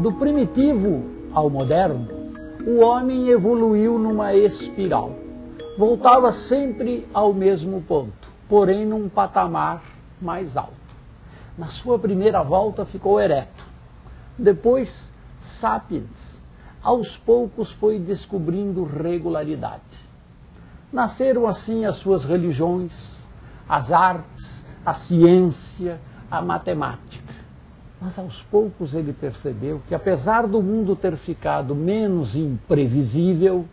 Do primitivo ao moderno, o homem evoluiu numa espiral. Voltava sempre ao mesmo ponto, porém num patamar mais alto. Na sua primeira volta ficou ereto. Depois, sapiens, aos poucos foi descobrindo regularidade. Nasceram assim as suas religiões, as artes, a ciência, a matemática. Mas aos poucos ele percebeu que, apesar do mundo ter ficado menos imprevisível,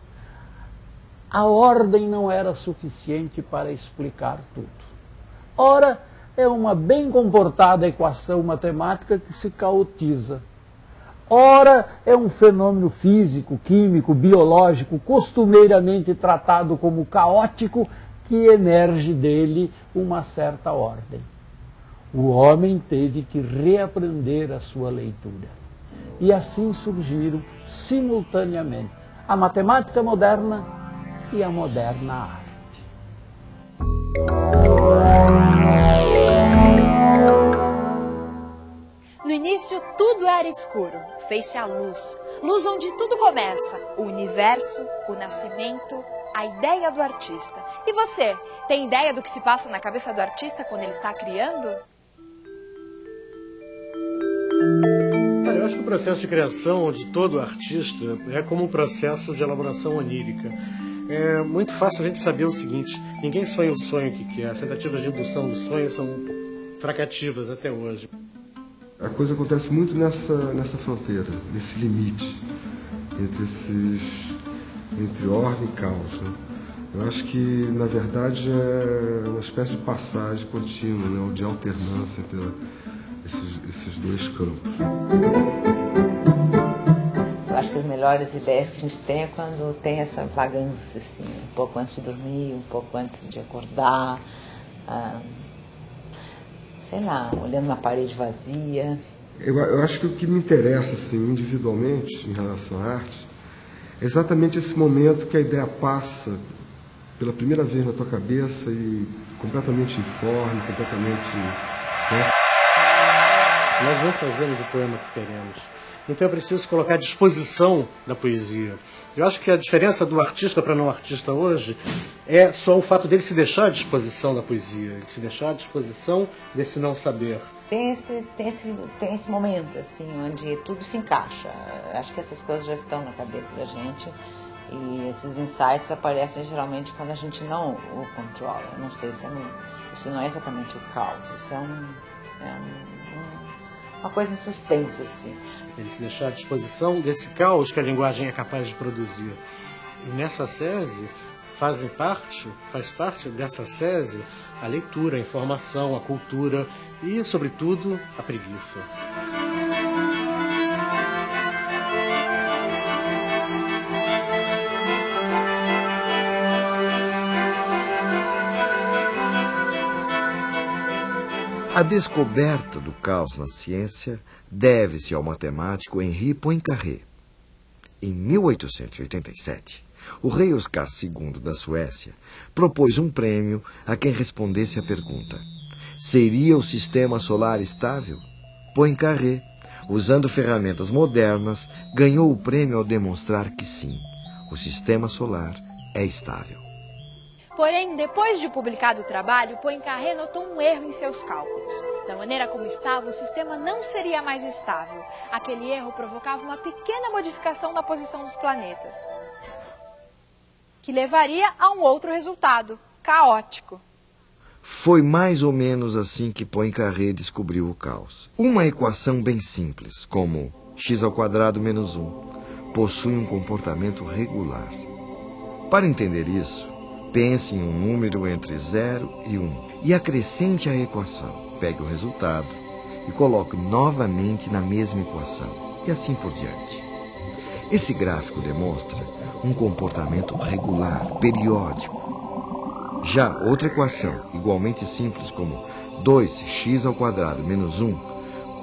a ordem não era suficiente para explicar tudo. Ora, é uma bem comportada equação matemática que se caotiza. Ora, é um fenômeno físico, químico, biológico, costumeiramente tratado como caótico, que emerge dele uma certa ordem. O homem teve que reaprender a sua leitura. E assim surgiram, simultaneamente, a matemática moderna e a moderna arte. No início, tudo era escuro. Fez-se a luz. Luz onde tudo começa. O universo, o nascimento, a ideia do artista. E você, tem ideia do que se passa na cabeça do artista quando ele está criando? Eu acho que o processo de criação de todo artista é como um processo de elaboração onírica. É muito fácil a gente saber o seguinte: ninguém sonha o sonho que quer. As tentativas de indução do sonho são fracativas até hoje. A coisa acontece muito nessa fronteira, nesse limite entre ordem e caos, né? Eu acho que, na verdade, é uma espécie de passagem contínua, né? Ou de alternância entre esses dois campos. Eu acho que as melhores ideias que a gente tem é quando tem essa vagância, assim, um pouco antes de dormir, um pouco antes de acordar, sei lá, olhando uma parede vazia. Eu acho que o que me interessa, assim, individualmente, em relação à arte, é exatamente esse momento que a ideia passa pela primeira vez na tua cabeça e completamente informe, completamente... né? Nós não fazemos o poema que queremos. Então é preciso colocar à disposição da poesia. Eu acho que a diferença do artista para não artista hoje é só o fato dele se deixar à disposição da poesia, se deixar à disposição desse não saber. Tem esse momento, assim, onde tudo se encaixa. Acho que essas coisas já estão na cabeça da gente e esses insights aparecem geralmente quando a gente não o controla. Eu não sei se isso não é exatamente o caos, isso uma coisa em suspenso, assim. Tem que se deixar à disposição desse caos que a linguagem é capaz de produzir. E nessa sese faz parte dessa sese a leitura, a informação, a cultura e, sobretudo, a preguiça. A descoberta do caos na ciência deve-se ao matemático Henri Poincaré. Em 1887, o rei Oscar II da Suécia propôs um prêmio a quem respondesse a pergunta: seria o sistema solar estável? Poincaré, usando ferramentas modernas, ganhou o prêmio ao demonstrar que sim, o sistema solar é estável. Porém, depois de publicado o trabalho, Poincaré notou um erro em seus cálculos. Da maneira como estava, o sistema não seria mais estável. Aquele erro provocava uma pequena modificação na posição dos planetas, que levaria a um outro resultado, caótico. Foi mais ou menos assim que Poincaré descobriu o caos. Uma equação bem simples, como x² menos 1, possui um comportamento regular. Para entender isso, pense em um número entre 0 e 1 e acrescente a equação. Pegue o resultado e coloque novamente na mesma equação, e assim por diante. Esse gráfico demonstra um comportamento regular, periódico. Já outra equação, igualmente simples como 2x² menos 1,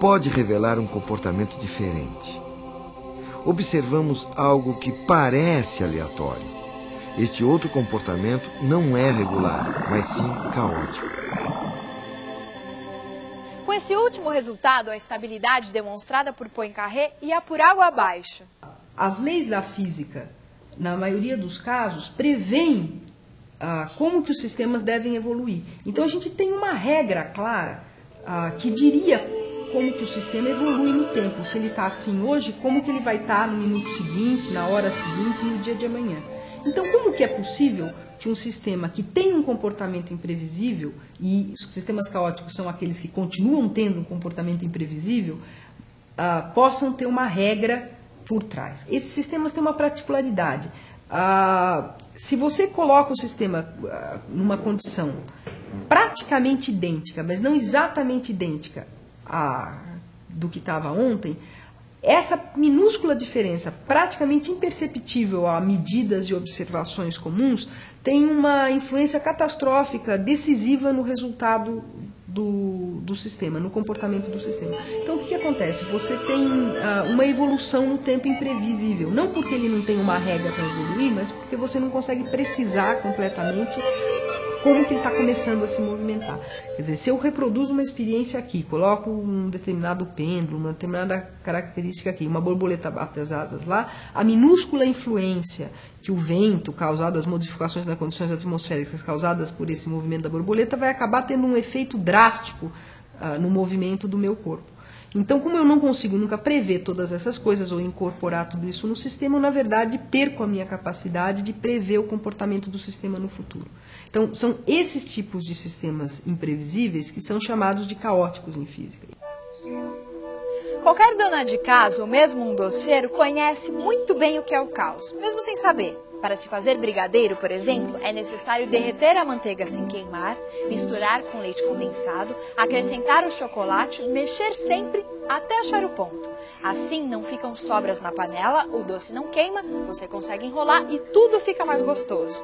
pode revelar um comportamento diferente. Observamos algo que parece aleatório. Este outro comportamento não é regular, mas sim caótico. Com Nesse último resultado, a estabilidade demonstrada por Poincaré ia por água abaixo. As leis da física, na maioria dos casos, prevêem como que os sistemas devem evoluir. Então a gente tem uma regra clara que diria como que o sistema evolui no tempo. Se ele está assim hoje, como que ele vai estar no minuto seguinte, na hora seguinte, no dia de amanhã. Então como que é possível que um sistema que tem um comportamento imprevisível, e os sistemas caóticos são aqueles que continuam tendo um comportamento imprevisível, possam ter uma regra por trás? Esses sistemas têm uma particularidade. Se você coloca o sistema numa condição praticamente idêntica, mas não exatamente idêntica do que estava ontem, essa minúscula diferença, praticamente imperceptível a medidas e observações comuns, tem uma influência catastrófica, decisiva no resultado do sistema, no comportamento do sistema. Então, o que acontece? Você tem uma evolução no tempo imprevisível, não porque ele não tem uma regra para evoluir, mas porque você não consegue precisar completamente como que ele está começando a se movimentar. Quer dizer, se eu reproduzo uma experiência aqui, coloco um determinado pêndulo, uma determinada característica aqui, uma borboleta bate as asas lá, a minúscula influência que o vento causado, as modificações nas condições atmosféricas causadas por esse movimento da borboleta, vai acabar tendo um efeito drástico no movimento do meu corpo. Então, como eu não consigo nunca prever todas essas coisas ou incorporar tudo isso no sistema, eu, na verdade, perco a minha capacidade de prever o comportamento do sistema no futuro. Então, são esses tipos de sistemas imprevisíveis que são chamados de caóticos em física. Qualquer dona de casa ou mesmo um doceiro conhece muito bem o que é o caos, mesmo sem saber. Para se fazer brigadeiro, por exemplo, é necessário derreter a manteiga sem queimar, misturar com leite condensado, acrescentar o chocolate, mexer sempre até achar o ponto. Assim não ficam sobras na panela, o doce não queima, você consegue enrolar e tudo fica mais gostoso.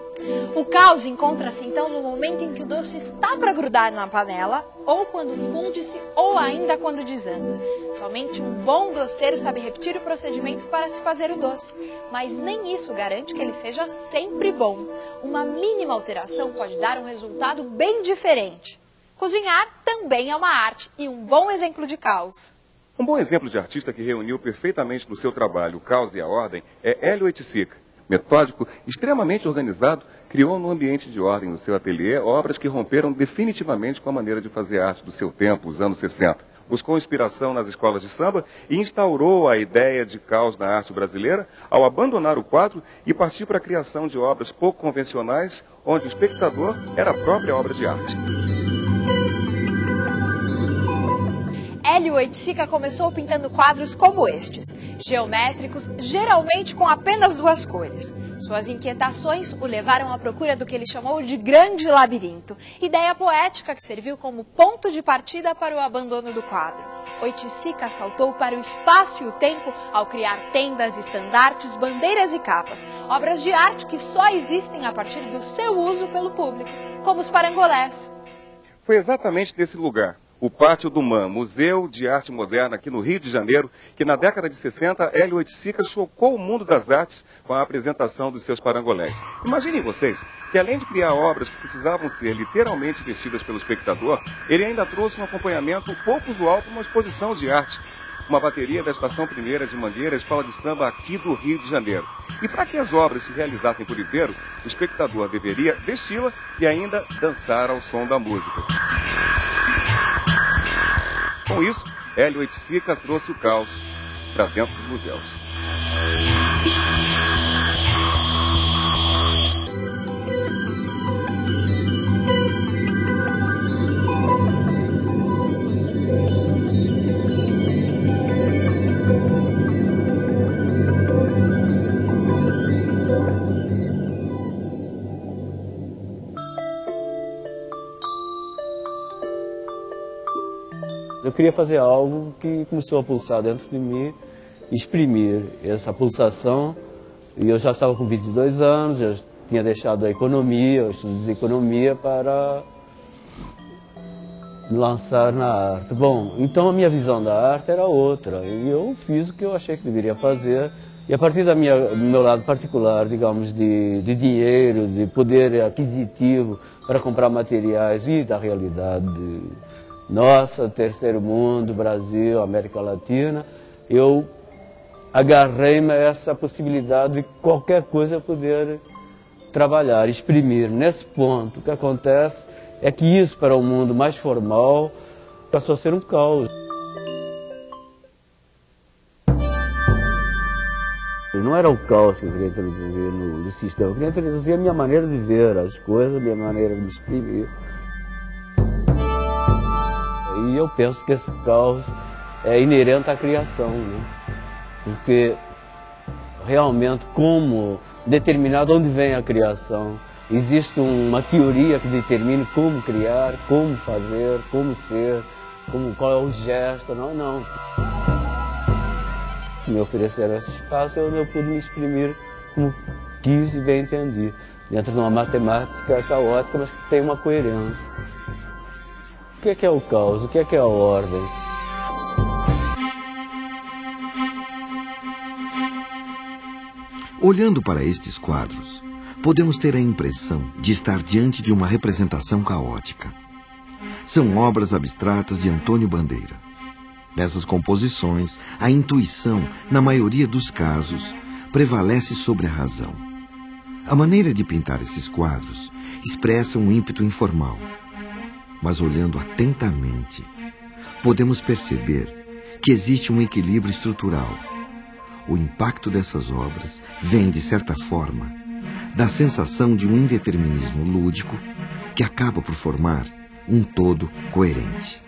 O caos encontra-se então no momento em que o doce está para grudar na panela, ou quando funde-se, ou ainda quando desanda. Somente um bom doceiro sabe repetir o procedimento para se fazer o doce, mas nem isso garante que ele seja sempre bom. Uma mínima alteração pode dar um resultado bem diferente. Cozinhar também é uma arte e um bom exemplo de caos. Um bom exemplo de artista que reuniu perfeitamente no seu trabalho o caos e a ordem é Hélio Oiticica. Metódico, extremamente organizado, criou no ambiente de ordem do seu ateliê obras que romperam definitivamente com a maneira de fazer arte do seu tempo, os anos 60. Buscou inspiração nas escolas de samba e instaurou a ideia de caos na arte brasileira ao abandonar o quadro e partir para a criação de obras pouco convencionais, onde o espectador era a própria obra de arte. Hélio Oiticica começou pintando quadros como estes, geométricos, geralmente com apenas duas cores. Suas inquietações o levaram à procura do que ele chamou de grande labirinto, ideia poética que serviu como ponto de partida para o abandono do quadro. Oiticica saltou para o espaço e o tempo ao criar tendas, estandartes, bandeiras e capas, obras de arte que só existem a partir do seu uso pelo público, como os parangolés. Foi exatamente nesse lugar, o Pátio do MAM, Museu de Arte Moderna aqui no Rio de Janeiro, que na década de 60, Hélio Oiticica chocou o mundo das artes com a apresentação dos seus parangolés. Imaginem vocês que, além de criar obras que precisavam ser literalmente vestidas pelo espectador, ele ainda trouxe um acompanhamento pouco usual para uma exposição de arte. Uma bateria da Estação Primeira de Mangueira, escola de samba aqui do Rio de Janeiro. E para que as obras se realizassem por inteiro, o espectador deveria vesti-la e ainda dançar ao som da música. Com isso, Hélio Oiticica trouxe o caos para dentro dos museus. Eu queria fazer algo que começou a pulsar dentro de mim, exprimir essa pulsação. E eu já estava com 22 anos, já tinha deixado a economia, os estudos de economia, para me lançar na arte. Bom, então a minha visão da arte era outra, e eu fiz o que eu achei que deveria fazer. E a partir do meu lado particular, digamos, de dinheiro, de poder aquisitivo para comprar materiais e da realidade nossa, terceiro mundo, Brasil, América Latina, eu agarrei-me a essa possibilidade de qualquer coisa eu poder trabalhar, exprimir. Nesse ponto, o que acontece é que isso, para o mundo mais formal, passou a ser um caos. Não era o caos que eu queria introduzir no sistema, eu queria introduzir a minha maneira de ver as coisas, a minha maneira de me exprimir. E eu penso que esse caos é inerente à criação, né? Porque realmente como determinado onde vem a criação, existe uma teoria que determine como criar, como fazer, como ser, qual é o gesto, não. Me ofereceram esse espaço, eu pude me exprimir como quis e bem entendi, dentro de uma matemática caótica, mas que tem uma coerência. O que é o caos? O que é a ordem? Olhando para estes quadros, podemos ter a impressão de estar diante de uma representação caótica. São obras abstratas de Antônio Bandeira. Nessas composições, a intuição, na maioria dos casos, prevalece sobre a razão. A maneira de pintar esses quadros expressa um ímpeto informal. Mas olhando atentamente, podemos perceber que existe um equilíbrio estrutural. O impacto dessas obras vem, de certa forma, da sensação de um indeterminismo lúdico que acaba por formar um todo coerente.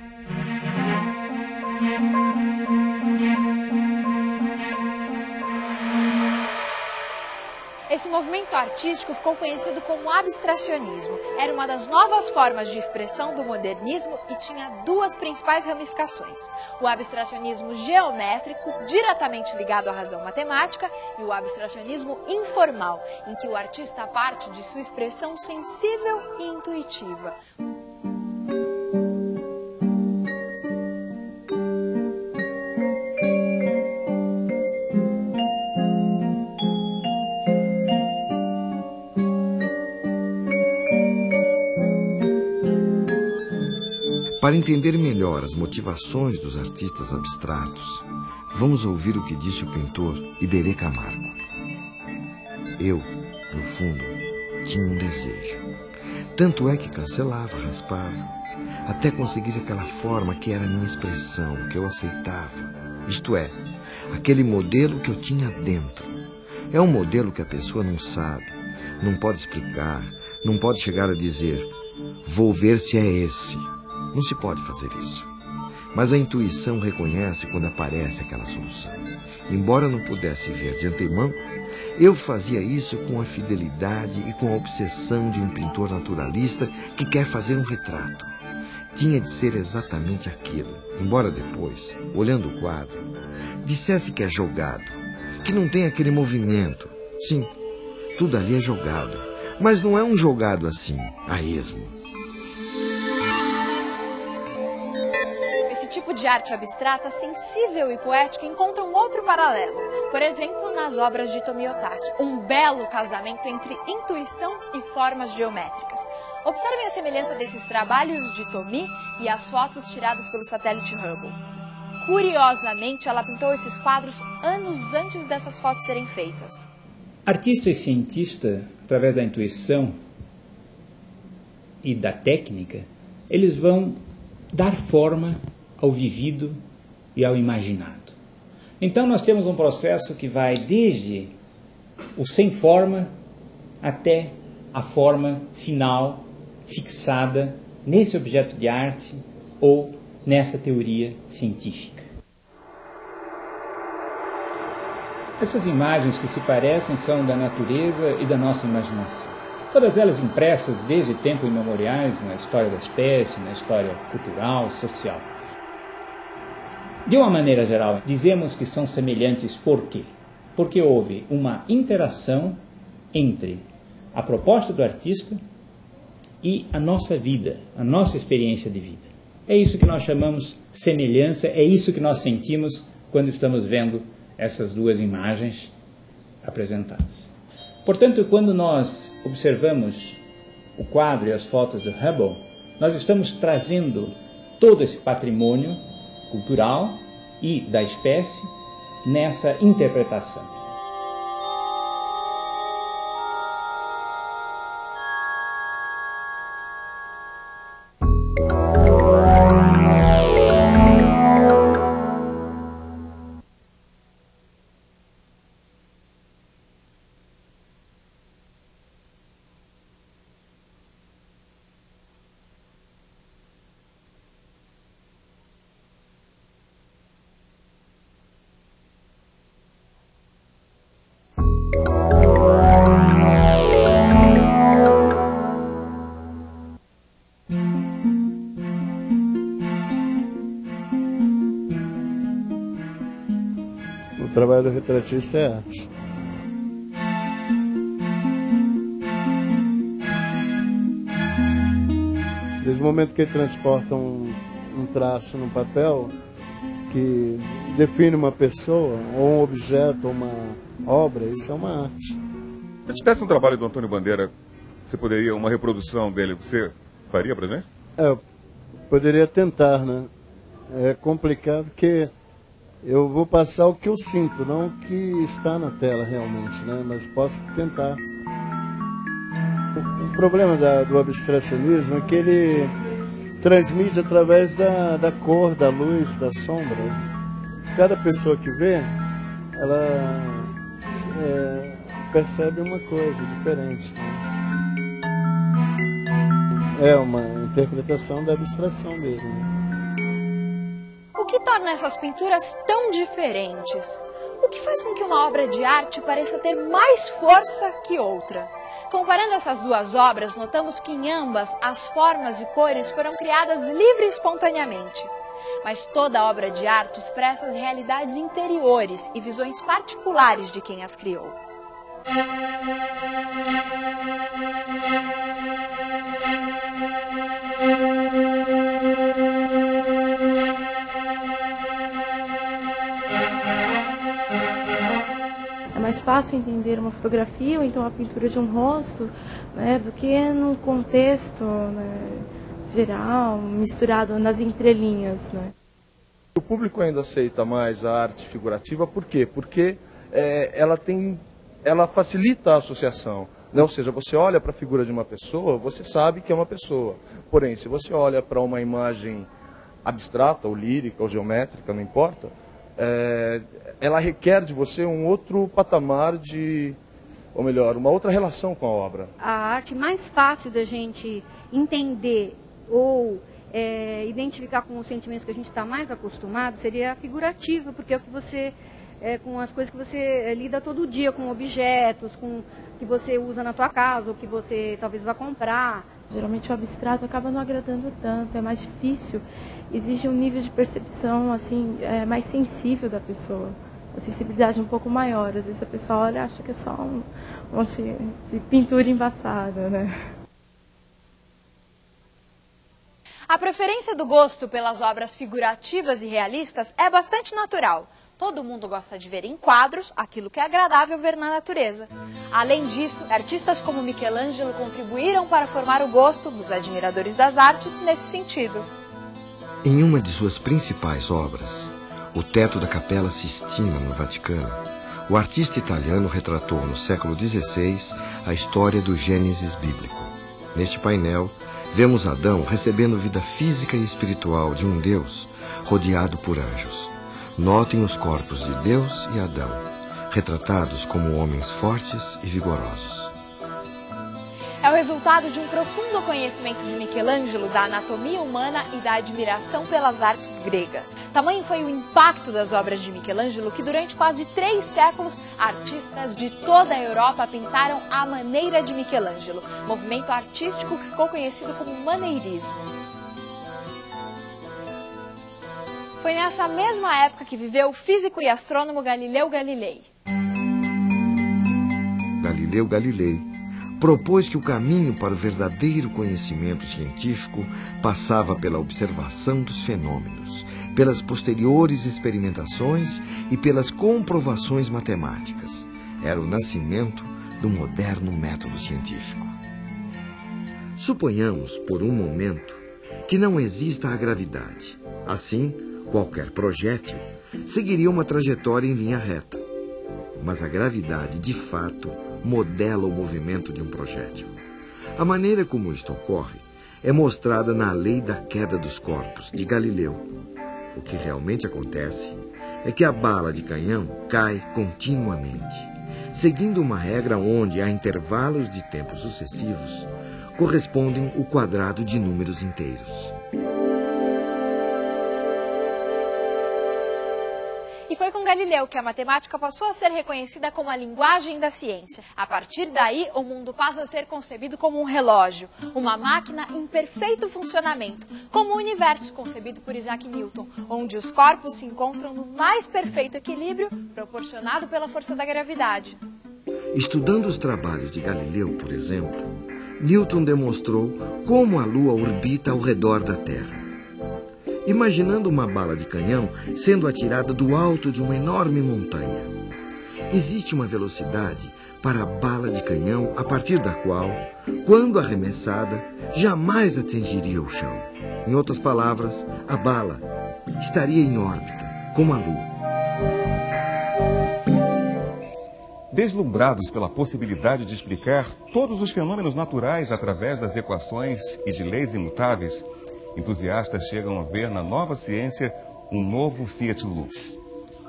Esse movimento artístico ficou conhecido como abstracionismo. Era uma das novas formas de expressão do modernismo e tinha duas principais ramificações. O abstracionismo geométrico, diretamente ligado à razão matemática, e o abstracionismo informal, em que o artista parte de sua expressão sensível e intuitiva. Para entender melhor as motivações dos artistas abstratos, vamos ouvir o que disse o pintor Iberê Camargo. Eu, no fundo, tinha um desejo. Tanto é que cancelava, raspava, até conseguir aquela forma que era a minha expressão, que eu aceitava. Isto é, aquele modelo que eu tinha dentro. É um modelo que a pessoa não sabe, não pode explicar, não pode chegar a dizer, vou ver se é esse. Não se pode fazer isso. Mas a intuição reconhece quando aparece aquela solução. Embora não pudesse ver de antemão, eu fazia isso com a fidelidade e com a obsessão de um pintor naturalista que quer fazer um retrato. Tinha de ser exatamente aquilo, embora depois, olhando o quadro, dissesse que é jogado, que não tem aquele movimento. Sim, tudo ali é jogado, mas não é um jogado assim, a esmo. Esse tipo de arte abstrata, sensível e poética encontra um outro paralelo. Por exemplo, nas obras de Tomiotaki, um belo casamento entre intuição e formas geométricas. Observem a semelhança desses trabalhos de Tomi e as fotos tiradas pelo satélite Hubble. Curiosamente, ela pintou esses quadros anos antes dessas fotos serem feitas. Artista e cientista, através da intuição e da técnica, eles vão dar forma ao vivido e ao imaginado. Então nós temos um processo que vai desde o sem forma até a forma final fixada nesse objeto de arte ou nessa teoria científica. Essas imagens que se parecem são da natureza e da nossa imaginação. Todas elas impressas desde tempos imemoriais na história da espécie, na história cultural, social. De uma maneira geral, dizemos que são semelhantes por quê? Porque houve uma interação entre a proposta do artista e a nossa vida, a nossa experiência de vida. É isso que nós chamamos semelhança, é isso que nós sentimos quando estamos vendo essas duas imagens apresentadas. Portanto, quando nós observamos o quadro e as fotos do Hubble, nós estamos trazendo todo esse patrimônio cultural e da espécie nessa interpretação. O trabalho do retratista é arte. Desde o momento que ele transporta um traço no papel que define uma pessoa, ou um objeto, ou uma obra, isso é uma arte. Se tivesse um trabalho do Antônio Bandeira, você poderia, uma reprodução dele, você faria, por exemplo? Eu poderia tentar, né? É complicado porque eu vou passar o que eu sinto, não o que está na tela realmente, né? Mas posso tentar. O problema do abstracionismo é que ele transmite através da cor, da luz, das sombras. Cada pessoa que vê, ela percebe uma coisa diferente, né? É uma interpretação da abstração dele, né? O que torna essas pinturas tão diferentes? O que faz com que uma obra de arte pareça ter mais força que outra? Comparando essas duas obras, notamos que em ambas as formas e cores foram criadas livre e espontaneamente. Mas toda obra de arte expressa as realidades interiores e visões particulares de quem as criou. É mais fácil entender uma fotografia ou então a pintura de um rosto, né, do que no contexto, né, geral, misturado nas entrelinhas, né. O público ainda aceita mais a arte figurativa, por quê? Porque ela facilita a associação, né? Ou seja, você olha para a figura de uma pessoa, você sabe que é uma pessoa. Porém, se você olha para uma imagem abstrata, ou lírica, ou geométrica, não importa, ela requer de você um outro patamar ou melhor, uma outra relação com a obra. A arte mais fácil da gente entender ou identificar com os sentimentos que a gente está mais acostumado seria a figurativa, porque é o que você, com as coisas que você lida todo dia, com objetos, com que você usa na tua casa, ou que você talvez vá comprar. Geralmente o abstrato acaba não agradando tanto, é mais difícil, exige um nível de percepção assim, mais sensível da pessoa, a sensibilidade um pouco maior. Às vezes a pessoa olha e acha que é só um monte de pintura embaçada, né? A preferência do gosto pelas obras figurativas e realistas é bastante natural. Todo mundo gosta de ver em quadros aquilo que é agradável ver na natureza. Além disso, artistas como Michelangelo contribuíram para formar o gosto dos admiradores das artes nesse sentido. Em uma de suas principais obras, o teto da Capela Sistina, no Vaticano, o artista italiano retratou no século XVI a história do Gênesis bíblico. Neste painel, vemos Adão recebendo vida física e espiritual de um Deus rodeado por anjos. Notem os corpos de Deus e Adão, retratados como homens fortes e vigorosos. É o resultado de um profundo conhecimento de Michelangelo da anatomia humana e da admiração pelas artes gregas. Tamanho foi o impacto das obras de Michelangelo que durante quase 3 séculos artistas de toda a Europa pintaram à maneira de Michelangelo, movimento artístico que ficou conhecido como maneirismo. Foi nessa mesma época que viveu o físico e astrônomo Galileu Galilei. Galileu Galilei propôs que o caminho para o verdadeiro conhecimento científico passava pela observação dos fenômenos, pelas posteriores experimentações e pelas comprovações matemáticas. Era o nascimento do moderno método científico. Suponhamos, por um momento, que não exista a gravidade. Assim, qualquer projétil seguiria uma trajetória em linha reta. Mas a gravidade, de fato, modela o movimento de um projétil. A maneira como isto ocorre é mostrada na lei da queda dos corpos, de Galileu. O que realmente acontece é que a bala de canhão cai continuamente, seguindo uma regra onde, a intervalos de tempo sucessivos, correspondem o quadrado de números inteiros. E foi com Galileu que a matemática passou a ser reconhecida como a linguagem da ciência. A partir daí, o mundo passa a ser concebido como um relógio, uma máquina em perfeito funcionamento, como o universo concebido por Isaac Newton, onde os corpos se encontram no mais perfeito equilíbrio proporcionado pela força da gravidade. Estudando os trabalhos de Galileu, por exemplo, Newton demonstrou como a Lua orbita ao redor da Terra. Imaginando uma bala de canhão sendo atirada do alto de uma enorme montanha. Existe uma velocidade para a bala de canhão a partir da qual, quando arremessada, jamais atingiria o chão. Em outras palavras, a bala estaria em órbita, como a Lua. Deslumbrados pela possibilidade de explicar todos os fenômenos naturais através das equações e de leis imutáveis, entusiastas chegam a ver na nova ciência um novo Fiat Lux.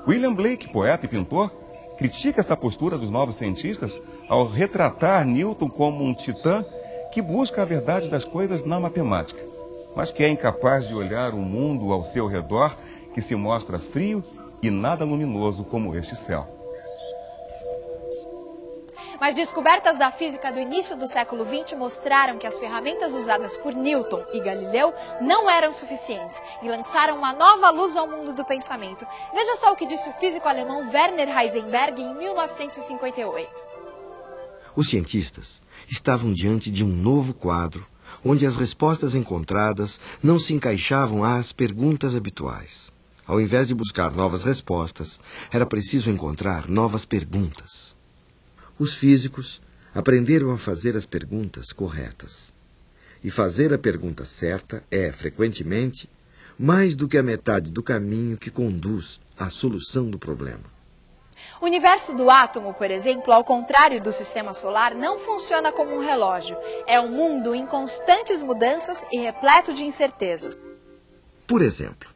William Blake, poeta e pintor, critica essa postura dos novos cientistas ao retratar Newton como um titã que busca a verdade das coisas na matemática, mas que é incapaz de olhar o mundo ao seu redor, que se mostra frio e nada luminoso como este céu. Mas descobertas da física do início do século XX mostraram que as ferramentas usadas por Newton e Galileu não eram suficientes e lançaram uma nova luz ao mundo do pensamento. Veja só o que disse o físico alemão Werner Heisenberg em 1958. Os cientistas estavam diante de um novo quadro, onde as respostas encontradas não se encaixavam às perguntas habituais. Ao invés de buscar novas respostas, era preciso encontrar novas perguntas. Os físicos aprenderam a fazer as perguntas corretas. E fazer a pergunta certa é, frequentemente, mais do que a metade do caminho que conduz à solução do problema. O universo do átomo, por exemplo, ao contrário do sistema solar, não funciona como um relógio. É um mundo em constantes mudanças e repleto de incertezas. Por exemplo,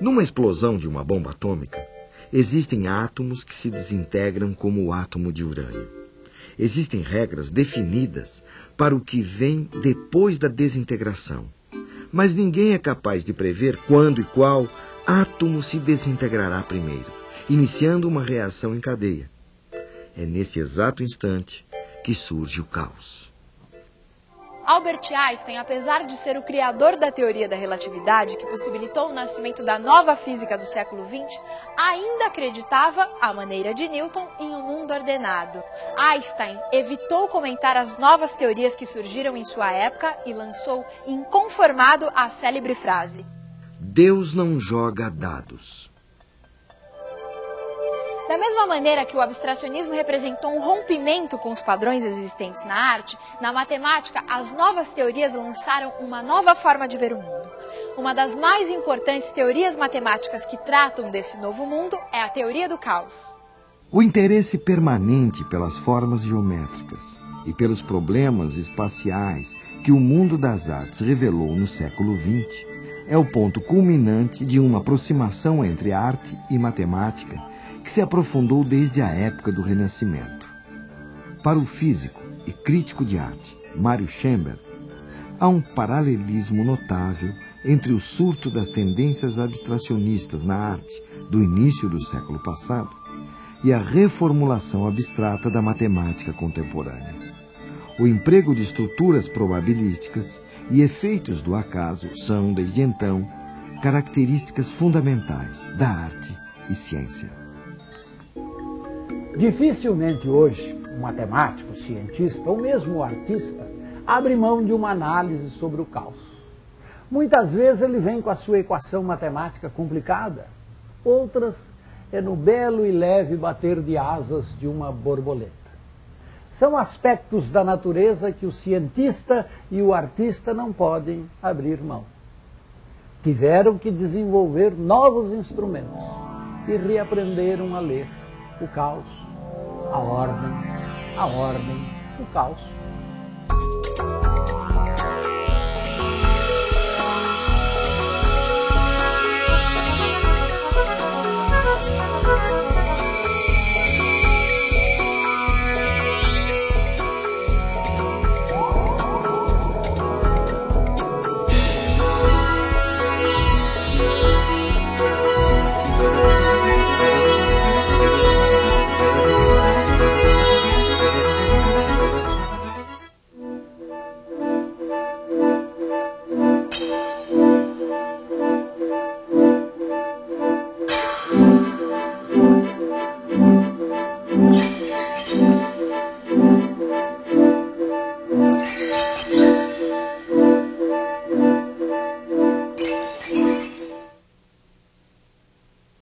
numa explosão de uma bomba atômica, existem átomos que se desintegram como o átomo de urânio. Existem regras definidas para o que vem depois da desintegração. Mas ninguém é capaz de prever quando e qual átomo se desintegrará primeiro, iniciando uma reação em cadeia. É nesse exato instante que surge o caos. Albert Einstein, apesar de ser o criador da teoria da relatividade, que possibilitou o nascimento da nova física do século XX, ainda acreditava, à maneira de Newton, em um mundo ordenado. Einstein evitou comentar as novas teorias que surgiram em sua época e lançou inconformado a célebre frase: Deus não joga dados. Da mesma maneira que o abstracionismo representou um rompimento com os padrões existentes na arte, na matemática, as novas teorias lançaram uma nova forma de ver o mundo. Uma das mais importantes teorias matemáticas que tratam desse novo mundo é a teoria do caos. O interesse permanente pelas formas geométricas e pelos problemas espaciais que o mundo das artes revelou no século XX é o ponto culminante de uma aproximação entre arte e matemática que se aprofundou desde a época do Renascimento. Para o físico e crítico de arte, Mário Schember, há um paralelismo notável entre o surto das tendências abstracionistas na arte do início do século passado e a reformulação abstrata da matemática contemporânea. O emprego de estruturas probabilísticas e efeitos do acaso são, desde então, características fundamentais da arte e ciência. Dificilmente hoje, um matemático, cientista ou mesmo um artista abre mão de uma análise sobre o caos. Muitas vezes ele vem com a sua equação matemática complicada, outras é no belo e leve bater de asas de uma borboleta. São aspectos da natureza que o cientista e o artista não podem abrir mão. Tiveram que desenvolver novos instrumentos e reaprenderam a ler o caos, a ordem, o caos.